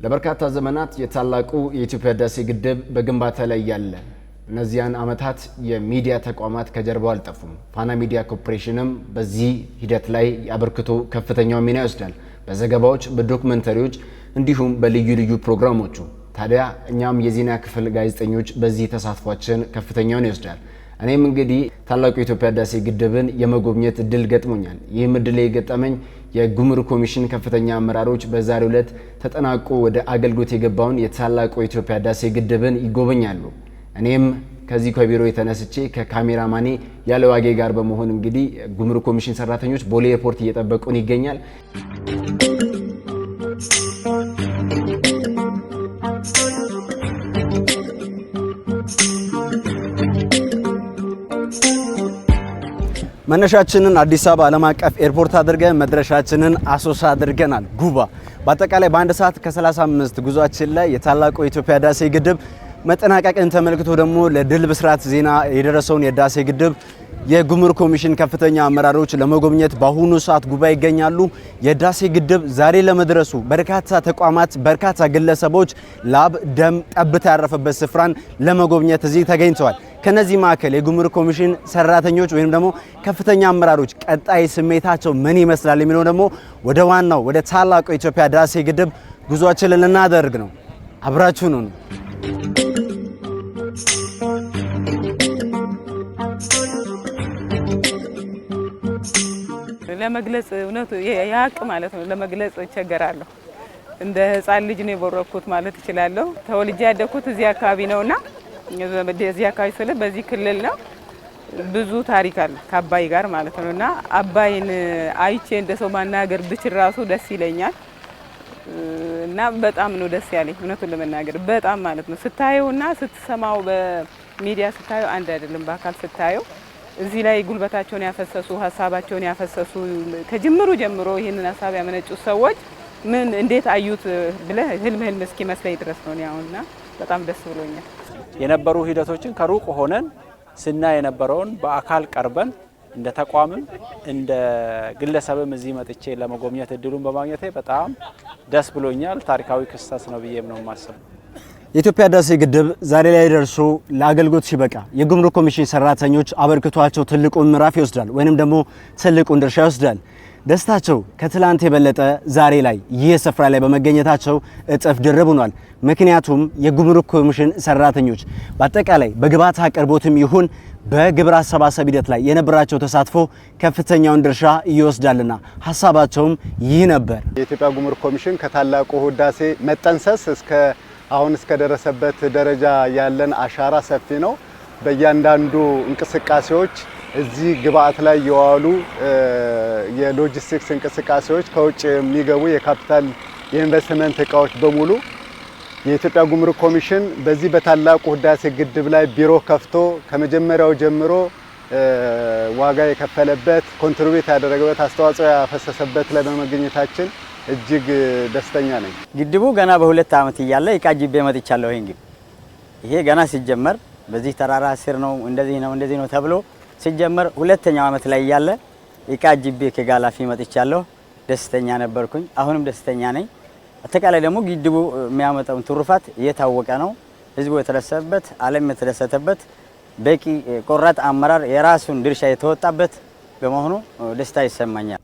ለበርካታ ዘመናት የታላቁ የኢትዮጵያ ህዳሴ ግድብ በግንባታ ላይ ያለ እነዚያን አመታት የሚዲያ ተቋማት ከጀርባው አልጠፉም። ፋና ሚዲያ ኮርፖሬሽንም በዚህ ሂደት ላይ ያበርክቶ ከፍተኛው ሚና ይወስዳል። በዘገባዎች፣ በዶክመንተሪዎች እንዲሁም በልዩ ልዩ ፕሮግራሞቹ። ታዲያ እኛም የዜና ክፍል ጋዜጠኞች በዚህ ተሳትፏችን ከፍተኛውን ይወስዳል። እኔም እንግዲህ ታላቁ የኢትዮጵያ ህዳሴ ግድብን የመጎብኘት እድል ገጥሞኛል። ይህም እድል የገጠመኝ የጉምሩክ ኮሚሽን ከፍተኛ አመራሮች በዛሬው ዕለት ተጠናቆ ወደ አገልግሎት የገባውን የታላቁ የኢትዮጵያ ህዳሴ ግድብን ይጎበኛሉ። እኔም ከዚህ ከቢሮ የተነስቼ ከካሜራማኔ ያለዋጌ ጋር በመሆን እንግዲህ ጉምሩክ ኮሚሽን ሰራተኞች ቦሌ ኤርፖርት እየጠበቁን ይገኛል። መነሻችንን አዲስ አበባ ዓለም አቀፍ ኤርፖርት አድርገን መድረሻችንን አሶሳ አድርገናል ጉባ። በአጠቃላይ በአንድ ሰዓት ከ35 ጉዟችን ላይ የታላቁ የኢትዮጵያ ህዳሴ ግድብ መጠናቀቅን ተመልክቶ ደግሞ ለድል ብስራት ዜና የደረሰውን የህዳሴ ግድብ የጉምሩክ ኮሚሽን ከፍተኛ አመራሮች ለመጎብኘት በአሁኑ ሰዓት ጉባ ይገኛሉ። የህዳሴ ግድብ ዛሬ ለመድረሱ በርካታ ተቋማት፣ በርካታ ግለሰቦች ላብ ደም ጠብታ ያረፈበት ስፍራን ለመጎብኘት እዚህ ተገኝተዋል። ከነዚህ መካከል የጉምሩክ ኮሚሽን ሰራተኞች ወይም ደግሞ ከፍተኛ አመራሮች ቀጣይ ስሜታቸው ምን ይመስላል የሚለው ደግሞ ወደ ዋናው ወደ ታላቁ የኢትዮጵያ ህዳሴ ግድብ ጉዟችንን ልናደርግ ነው። አብራችሁን ነው። ለመግለጽ እውነቱ ያቅ ማለት ነው። ለመግለጽ እቸገራለሁ። እንደ ህፃን ልጅ ነው የቦረኩት ማለት እችላለሁ። ተወልጄ ያደኩት እዚህ አካባቢ ነውና እዚህ አካባቢ ስለ በዚህ ክልል ነው። ብዙ ታሪክ አለ ከአባይ ጋር ማለት ነውና አባይን አይቼ እንደሰው ማናገር ብችል ራሱ ደስ ይለኛል። እና በጣም ነው ደስ ያለኝ እውነቱን ለመናገር በጣም ማለት ነው። ስታየውና ስትሰማው በሚዲያ ስታየው አንድ አይደለም። በአካል ስታየው እዚህ ላይ ጉልበታቸውን ያፈሰሱ ሀሳባቸውን ያፈሰሱ ከጅምሩ ጀምሮ ይህንን ሀሳብ ያመነጩ ሰዎች ምን እንዴት አዩት ብለህ ህልም እስኪመስለኝ ድረስ ነው ያውና በጣም ደስ ብሎኛል። የነበሩ ሂደቶችን ከሩቅ ሆነን ስናይ የነበረውን በአካል ቀርበን እንደ ተቋምም እንደ ግለሰብም እዚህ መጥቼ ለመጎብኘት እድሉን በማግኘቴ በጣም ደስ ብሎኛል። ታሪካዊ ክስተት ነው ብዬም ነው የማስበው። የኢትዮጵያ ህዳሴ ግድብ ዛሬ ላይ ደርሶ ለአገልግሎት ሲበቃ የጉምሩክ ኮሚሽን ሰራተኞች አበርክቷቸው ትልቁን ምዕራፍ ይወስዳል ወይንም ደግሞ ትልቁን ድርሻ ይወስዳል። ደስታቸው ከትላንት የበለጠ ዛሬ ላይ ይህ ስፍራ ላይ በመገኘታቸው እጥፍ ድርብ ሆኗል። ምክንያቱም የጉምሩክ ኮሚሽን ሰራተኞች በአጠቃላይ በግብዓት አቅርቦትም ይሁን በግብር አሰባሰብ ሂደት ላይ የነበራቸው ተሳትፎ ከፍተኛውን ድርሻ ይወስዳልና ሀሳባቸውም ይህ ነበር። የኢትዮጵያ ጉምሩክ ኮሚሽን ከታላቁ ህዳሴ መጠንሰስ እስከ አሁን እስከደረሰበት ደረጃ ያለን አሻራ ሰፊ ነው። በእያንዳንዱ እንቅስቃሴዎች እዚህ ግብዓት ላይ የዋሉ የሎጂስቲክስ እንቅስቃሴዎች ከውጭ የሚገቡ የካፒታል የኢንቨስትመንት እቃዎች በሙሉ የኢትዮጵያ ጉምሩክ ኮሚሽን በዚህ በታላቁ ህዳሴ ግድብ ላይ ቢሮ ከፍቶ ከመጀመሪያው ጀምሮ ዋጋ የከፈለበት ኮንትሪቢዩት ያደረገበት አስተዋጽኦ ያፈሰሰበት ላይ በመገኘታችን እጅግ ደስተኛ ነኝ። ግድቡ ገና በሁለት አመት እያለ ይቃጅቤ መጥቻለሁ። ይሄ ገና ሲጀመር በዚህ ተራራ ስር ነው እንደዚህ ነው ተብሎ ሲጀመር ሁለተኛው አመት ላይ እያለ ይቃጅቤ ከጋላፊ መጥቻለሁ። ደስተኛ ነበርኩኝ። አሁንም ደስተኛ ነኝ። አጠቃላይ ደግሞ ግድቡ የሚያመጣውን ትሩፋት እየታወቀ ነው። ህዝቡ የተደሰተበት፣ ዓለም የተደሰተበት፣ በቂ ቆራጥ አመራር የራሱን ድርሻ የተወጣበት በመሆኑ ደስታ ይሰማኛል።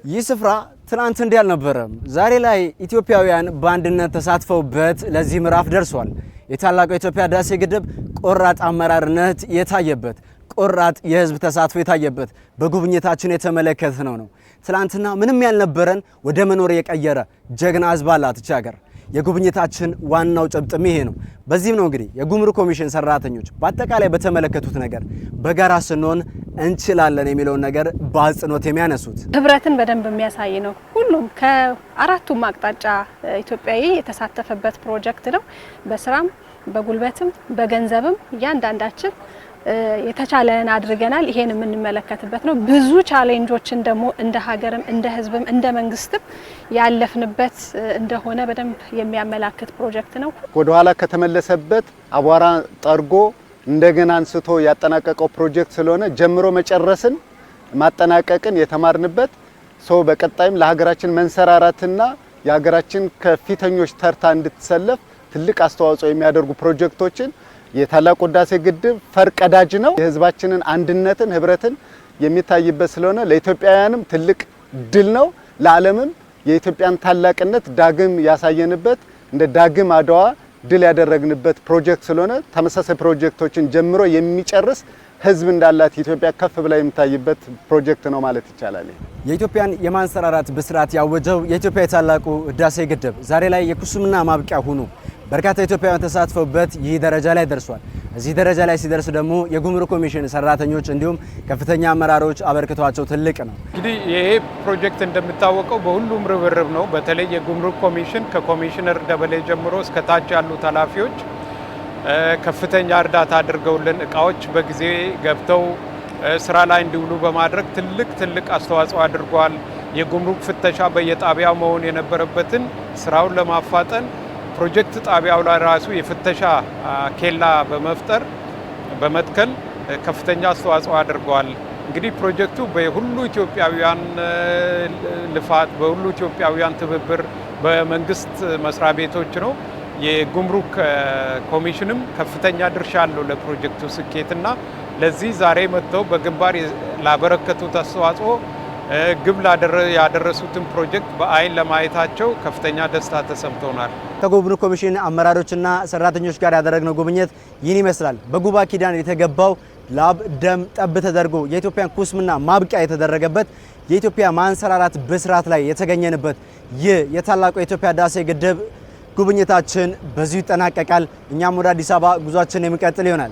ይህ ስፍራ ትናንት እንዲህ አልነበረም። ዛሬ ላይ ኢትዮጵያውያን በአንድነት ተሳትፈውበት ለዚህ ምዕራፍ ደርሷል። የታላቁ የኢትዮጵያ ህዳሴ ግድብ ቆራጥ አመራርነት የታየበት፣ ቆራጥ የህዝብ ተሳትፎ የታየበት በጉብኝታችን የተመለከትነው ነው። ትናንትና ምንም ያልነበረን ወደ መኖር የቀየረ ጀግና ህዝብ አላት እቺ ሀገር። የጉብኝታችን ዋናው ጭብጥም ይሄ ነው። በዚህም ነው እንግዲህ የጉምሩክ ኮሚሽን ሰራተኞች በአጠቃላይ በተመለከቱት ነገር በጋራ ስንሆን እንችላለን የሚለውን ነገር በአጽንኦት የሚያነሱት። ህብረትን በደንብ የሚያሳይ ነው። ሁሉም ከአራቱም አቅጣጫ ኢትዮጵያዊ የተሳተፈበት ፕሮጀክት ነው። በስራም በጉልበትም በገንዘብም እያንዳንዳችን የተቻለን አድርገናል። ይሄን የምንመለከትበት ነው። ብዙ ቻሌንጆችን ደግሞ እንደ ሀገርም እንደ ህዝብም እንደ መንግስትም ያለፍንበት እንደሆነ በደንብ የሚያመላክት ፕሮጀክት ነው። ወደ ኋላ ከተመለሰበት አቧራ ጠርጎ እንደገና አንስቶ ያጠናቀቀው ፕሮጀክት ስለሆነ ጀምሮ መጨረስን ማጠናቀቅን የተማርንበት ሰው በቀጣይም ለሀገራችን መንሰራራትና የሀገራችን ከፊተኞች ተርታ እንድትሰለፍ ትልቅ አስተዋጽኦ የሚያደርጉ ፕሮጀክቶችን የታላቁ ህዳሴ ግድብ ፈርቀዳጅ ነው። የህዝባችንን አንድነትን ህብረትን የሚታይበት ስለሆነ ለኢትዮጵያውያንም ትልቅ ድል ነው። ለዓለምም የኢትዮጵያን ታላቅነት ዳግም ያሳየንበት እንደ ዳግም አድዋ ድል ያደረግንበት ፕሮጀክት ስለሆነ ተመሳሳይ ፕሮጀክቶችን ጀምሮ የሚጨርስ ህዝብ እንዳላት ኢትዮጵያ ከፍ ብላ የምታይበት ፕሮጀክት ነው ማለት ይቻላል። የኢትዮጵያን የማንሰራራት ብስራት ያወጀው የኢትዮጵያ የታላቁ ህዳሴ ግድብ ዛሬ ላይ የኩስምና ማብቂያ ሆኖ በርካታ ኢትዮጵያውያን ተሳትፈውበት ይህ ደረጃ ላይ ደርሷል። እዚህ ደረጃ ላይ ሲደርስ ደግሞ የጉምሩክ ኮሚሽን ሰራተኞች እንዲሁም ከፍተኛ አመራሮች አበርክቷቸው ትልቅ ነው። እንግዲህ ይሄ ፕሮጀክት እንደምታወቀው በሁሉም ርብርብ ነው። በተለይ የጉምሩክ ኮሚሽን ከኮሚሽነር ደበሌ ጀምሮ እስከ ታች ያሉት ኃላፊዎች ከፍተኛ እርዳታ አድርገውልን እቃዎች በጊዜ ገብተው ስራ ላይ እንዲውሉ በማድረግ ትልቅ አስተዋጽኦ አድርጓል። የጉምሩክ ፍተሻ በየጣቢያው መሆን የነበረበትን ስራውን ለማፋጠን ፕሮጀክት ጣቢያው ላይ ራሱ የፍተሻ ኬላ በመፍጠር በመትከል ከፍተኛ አስተዋጽኦ አድርገዋል። እንግዲህ ፕሮጀክቱ በሁሉ ኢትዮጵያውያን ልፋት፣ በሁሉ ኢትዮጵያውያን ትብብር በመንግስት መስሪያ ቤቶች ነው። የጉምሩክ ኮሚሽንም ከፍተኛ ድርሻ አለው ለፕሮጀክቱ ስኬትና ለዚህ ዛሬ መጥተው በግንባር ላበረከቱት አስተዋጽኦ ግብ ያደረሱትን ፕሮጀክት በአይን ለማየታቸው ከፍተኛ ደስታ ተሰምቶናል። ከጉምሩክ ኮሚሽን አመራሮችና ሰራተኞች ጋር ያደረግነው ጉብኝት ይህን ይመስላል። በጉባ ኪዳን የተገባው ላብ ደም ጠብ ተደርጎ የኢትዮጵያን ኩስምና ማብቂያ የተደረገበት የኢትዮጵያ ማንሰራራት ብስራት ላይ የተገኘንበት ይህ የታላቁ የኢትዮጵያ ህዳሴ ግድብ ጉብኝታችን በዚሁ ይጠናቀቃል። እኛም ወደ አዲስ አበባ ጉዟችን የሚቀጥል ይሆናል።